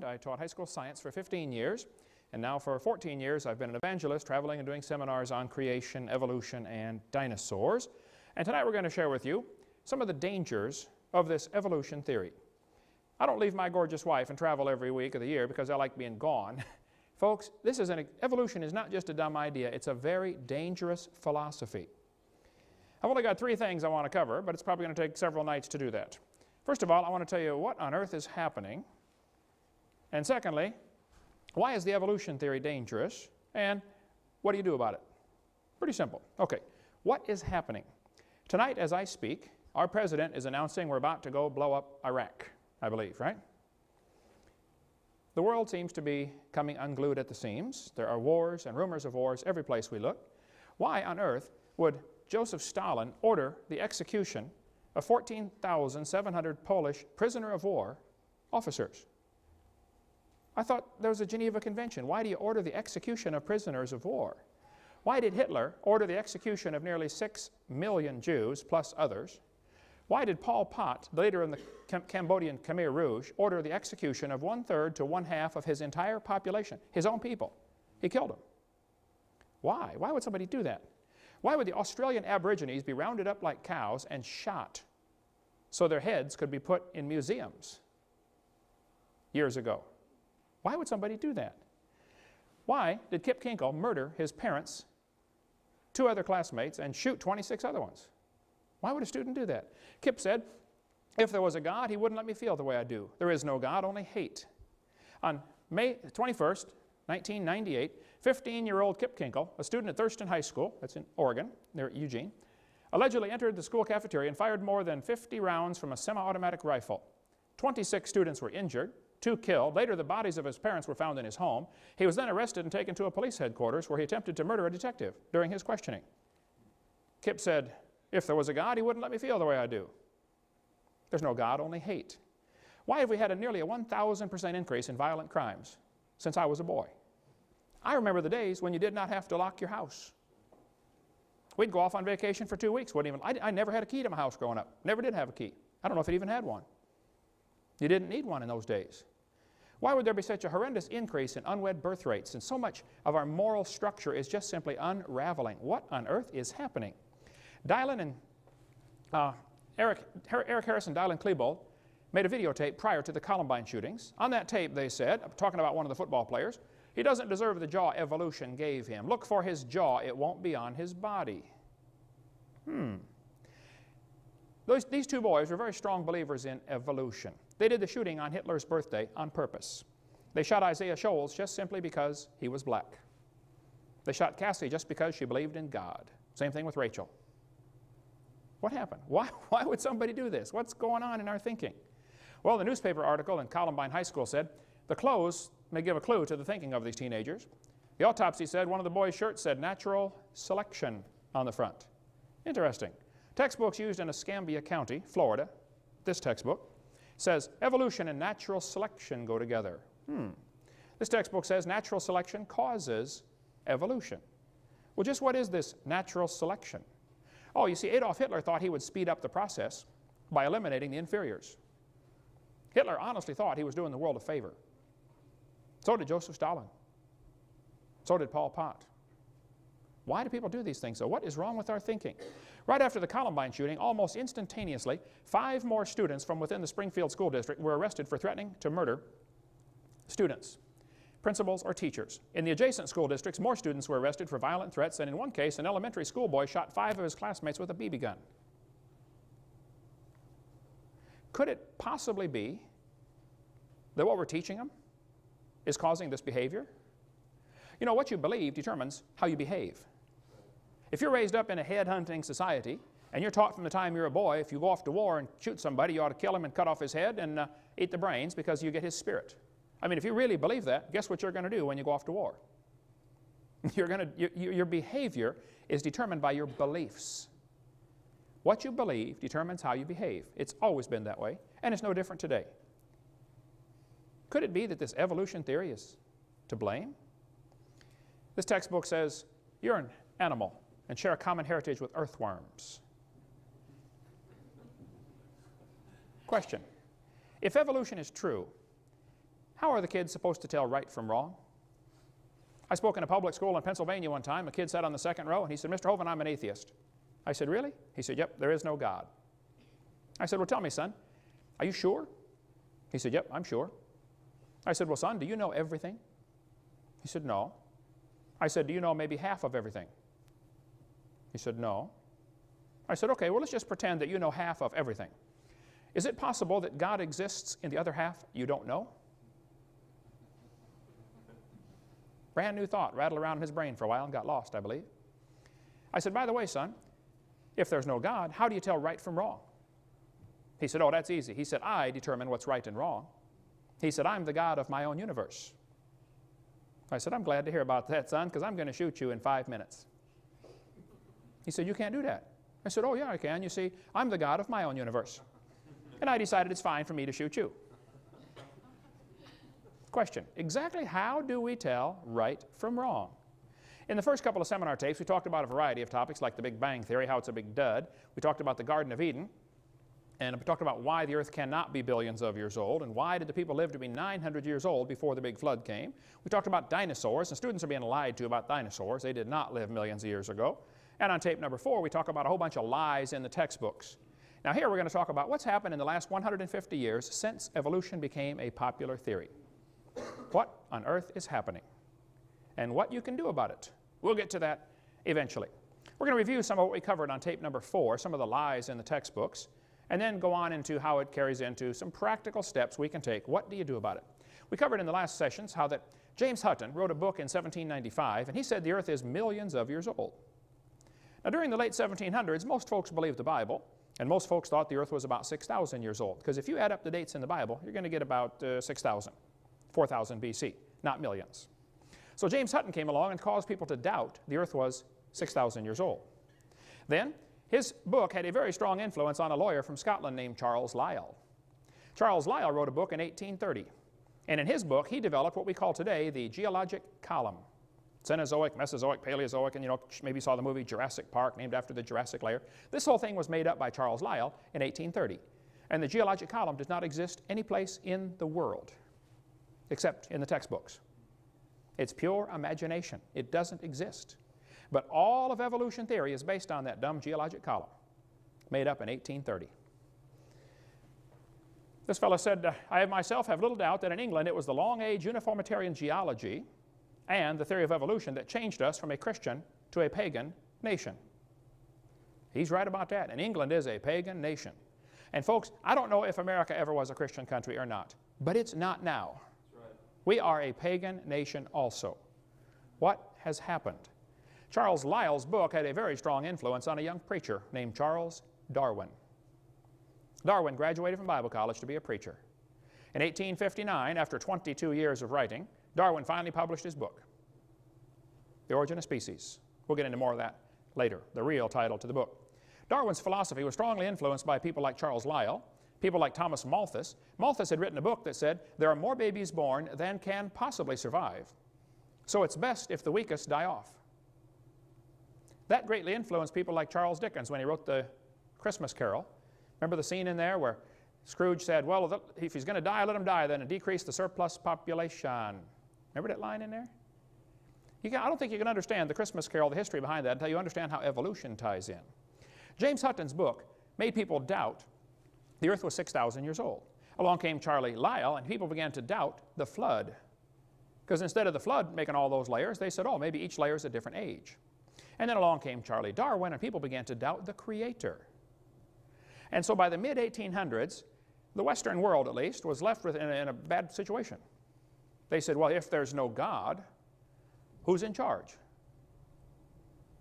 I taught high school science for 15 years, and now for 14 years I've been an evangelist traveling and doing seminars on creation, evolution, and dinosaurs. And tonight we're going to share with you some of the dangers of this evolution theory. I don't leave my gorgeous wife and travel every week of the year because I like being gone. Folks, evolution is not just a dumb idea, it's a very dangerous philosophy. I've only got 3 things I want to cover, but it's probably going to take several nights to do that. First of all, I want to tell you what on earth is happening. And secondly, why is the evolution theory dangerous? And what do you do about it? Pretty simple. Okay, what is happening? Tonight as I speak, our president is announcing we're about to go blow up Iraq, I believe, right? The world seems to be coming unglued at the seams. There are wars and rumors of wars every place we look. Why on earth would Joseph Stalin order the execution of 14,700 Polish prisoner of war officers? I thought there was a Geneva Convention. Why do you order the execution of prisoners of war? Why did Hitler order the execution of nearly 6 million Jews, plus others? Why did Pol Pot, the leader in the Cambodian Khmer Rouge, order the execution of 1/3 to 1/2 of his entire population, his own people? He killed them. Why? Why would somebody do that? Why would the Australian Aborigines be rounded up like cows and shot so their heads could be put in museums years ago? Why would somebody do that? Why did Kip Kinkle murder his parents, 2 other classmates, and shoot 26 other ones? Why would a student do that? Kip said, if there was a God, he wouldn't let me feel the way I do. There is no God, only hate. On May 21st, 1998, 15-year-old Kip Kinkle, a student at Thurston High School, that's in Oregon, near Eugene, allegedly entered the school cafeteria and fired more than 50 rounds from a semi-automatic rifle. 26 students were injured, 2 killed. Later, the bodies of his parents were found in his home. He was then arrested and taken to a police headquarters where he attempted to murder a detective during his questioning. Kip said, if there was a God, he wouldn't let me feel the way I do. There's no God, only hate. Why have we had nearly a 1,000% increase in violent crimes since I was a boy? I remember the days when you did not have to lock your house. We'd go off on vacation for 2 weeks. I never had a key to my house growing up. Never did have a key. I don't know if it even had one. You didn't need one in those days. Why would there be such a horrendous increase in unwed birth rates? And so much of our moral structure is just simply unraveling. What on earth is happening? Dylan and Eric Harris and Dylan Klebold made a videotape prior to the Columbine shootings. On that tape, they said, talking about one of the football players, he doesn't deserve the jaw evolution gave him. Look for his jaw, it won't be on his body. These 2 boys were very strong believers in evolution. They did the shooting on Hitler's birthday on purpose. They shot Isaiah Shoals just simply because he was black. They shot Cassie just because she believed in God. Same thing with Rachel. What happened? Why would somebody do this? What's going on in our thinking? Well, the newspaper article in Columbine High School said, the clothes may give a clue to the thinking of these teenagers. The autopsy said one of the boys' shirts said natural selection on the front. Interesting. Textbooks used in Escambia County, Florida, this textbook, says evolution and natural selection go together. This textbook says natural selection causes evolution. Well, just what is this natural selection? Oh, you see, Adolf Hitler thought he would speed up the process by eliminating the inferiors. Hitler honestly thought he was doing the world a favor. So did Joseph Stalin. So did Pol Pot. Why do people do these things? So what is wrong with our thinking? Right after the Columbine shooting, almost instantaneously, 5 more students from within the Springfield School District were arrested for threatening to murder students, principals, or teachers. In the adjacent school districts, more students were arrested for violent threats, and in one case, an elementary school boy shot 5 of his classmates with a BB gun. Could it possibly be that what we're teaching them is causing this behavior? You know, what you believe determines how you behave. If you're raised up in a head-hunting society, and you're taught from the time you're a boy, if you go off to war and shoot somebody, you ought to kill him and cut off his head and eat the brains because you get his spirit. I mean, if you really believe that, guess what you're going to do when you go off to war? Your behavior is determined by your beliefs. What you believe determines how you behave. It's always been that way, and it's no different today. Could it be that this evolution theory is to blame? This textbook says you're an animal and share a common heritage with earthworms. Question: if evolution is true, How are the kids supposed to tell right from wrong? I spoke in a public school in Pennsylvania one time. A kid sat on the second row and he said, "Mr. Hovind, I'm an atheist." I said, "Really?" He said, "Yep, there is no God." I said, "Well, tell me, son, are you sure?" He said, "Yep, I'm sure." I said, "Well, son, do you know everything?" He said, "No." I said, "Do you know maybe half of everything?" He said, "No." I said, "Okay, well, let's just pretend that you know half of everything. Is it possible that God exists in the other half you don't know?" Brand new thought rattled around in his brain for a while and got lost, I believe. I said, "By the way, son, if there's no God, how do you tell right from wrong?" He said, "Oh, that's easy." He said, "I determine what's right and wrong." He said, "I'm the God of my own universe." I said, "I'm glad to hear about that, son, because I'm going to shoot you in 5 minutes." He said, "You can't do that." I said, "Oh, yeah, I can. You see, I'm the God of my own universe. And I decided it's fine for me to shoot you." Question, exactly how do we tell right from wrong? In the first couple of seminar tapes, we talked about a variety of topics like the Big Bang Theory, how it's a big dud. We talked about the Garden of Eden. And we talked about why the earth cannot be billions of years old, and why did the people live to be 900 years old before the big flood came. We talked about dinosaurs, and students are being lied to about dinosaurs. They did not live millions of years ago. And on tape number 4, we talk about a whole bunch of lies in the textbooks. Now here we're going to talk about what's happened in the last 150 years since evolution became a popular theory. What on earth is happening? And what you can do about it. We'll get to that eventually. We're going to review some of what we covered on tape number 4, some of the lies in the textbooks, and then go on into how it carries into some practical steps we can take. What do you do about it? We covered in the last sessions how that James Hutton wrote a book in 1795, and he said the earth is millions of years old. Now during the late 1700s, most folks believed the Bible, and most folks thought the earth was about 6,000 years old, because if you add up the dates in the Bible, you're going to get about 6,000, 4,000 BC, not millions. So James Hutton came along and caused people to doubt the earth was 6,000 years old. Then his book had a very strong influence on a lawyer from Scotland named Charles Lyell. Charles Lyell wrote a book in 1830, and in his book he developed what we call today the geologic column. Cenozoic, Mesozoic, Paleozoic, and you know, maybe you saw the movie Jurassic Park, named after the Jurassic layer. This whole thing was made up by Charles Lyell in 1830, and the geologic column does not exist any place in the world except in the textbooks. It's pure imagination. It doesn't exist. But all of evolution theory is based on that dumb geologic column, made up in 1830. This fellow said, "I myself have little doubt that in England it was the long-age uniformitarian geology and the theory of evolution that changed us from a Christian to a pagan nation." He's right about that, and England is a pagan nation. And folks, I don't know if America ever was a Christian country or not, but it's not now. That's right. We are a pagan nation also. What has happened? Charles Lyell's book had a very strong influence on a young preacher named Charles Darwin. Darwin graduated from Bible college to be a preacher. In 1859, after 22 years of writing, Darwin finally published his book, The Origin of Species. We'll get into more of that later, the real title to the book. Darwin's philosophy was strongly influenced by people like Charles Lyell, people like Thomas Malthus. Malthus had written a book that said, there are more babies born than can possibly survive, so it's best if the weakest die off. That greatly influenced people like Charles Dickens when he wrote the Christmas Carol. Remember the scene in there where Scrooge said, well, if he's going to die, let him die, then decrease the surplus population. Remember that line in there? I don't think you can understand the Christmas Carol, the history behind that, until you understand how evolution ties in. James Hutton's book made people doubt the earth was 6,000 years old. Along came Charlie Lyell, and people began to doubt the flood. Because instead of the flood making all those layers, they said, oh, maybe each layer is a different age. And then along came Charlie Darwin, and people began to doubt the Creator. And so by the mid-1800s, the Western world, at least, was left in a bad situation. They said, well, if there's no God, who's in charge?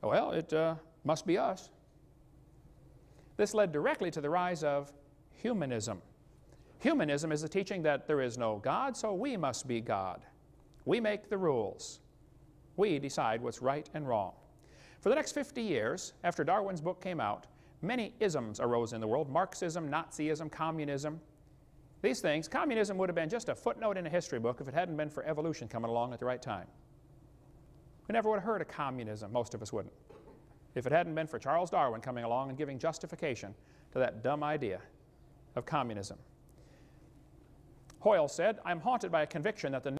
Well, it must be us. This led directly to the rise of humanism. Humanism is the teaching that there is no God, so we must be God. We make the rules. We decide what's right and wrong. For the next 50 years, after Darwin's book came out, many isms arose in the world: Marxism, Nazism, communism. These things, communism would have been just a footnote in a history book if it hadn't been for evolution coming along at the right time. We never would have heard of communism, most of us wouldn't, if it hadn't been for Charles Darwin coming along and giving justification to that dumb idea of communism. Hoyle said, "I'm haunted by a conviction that the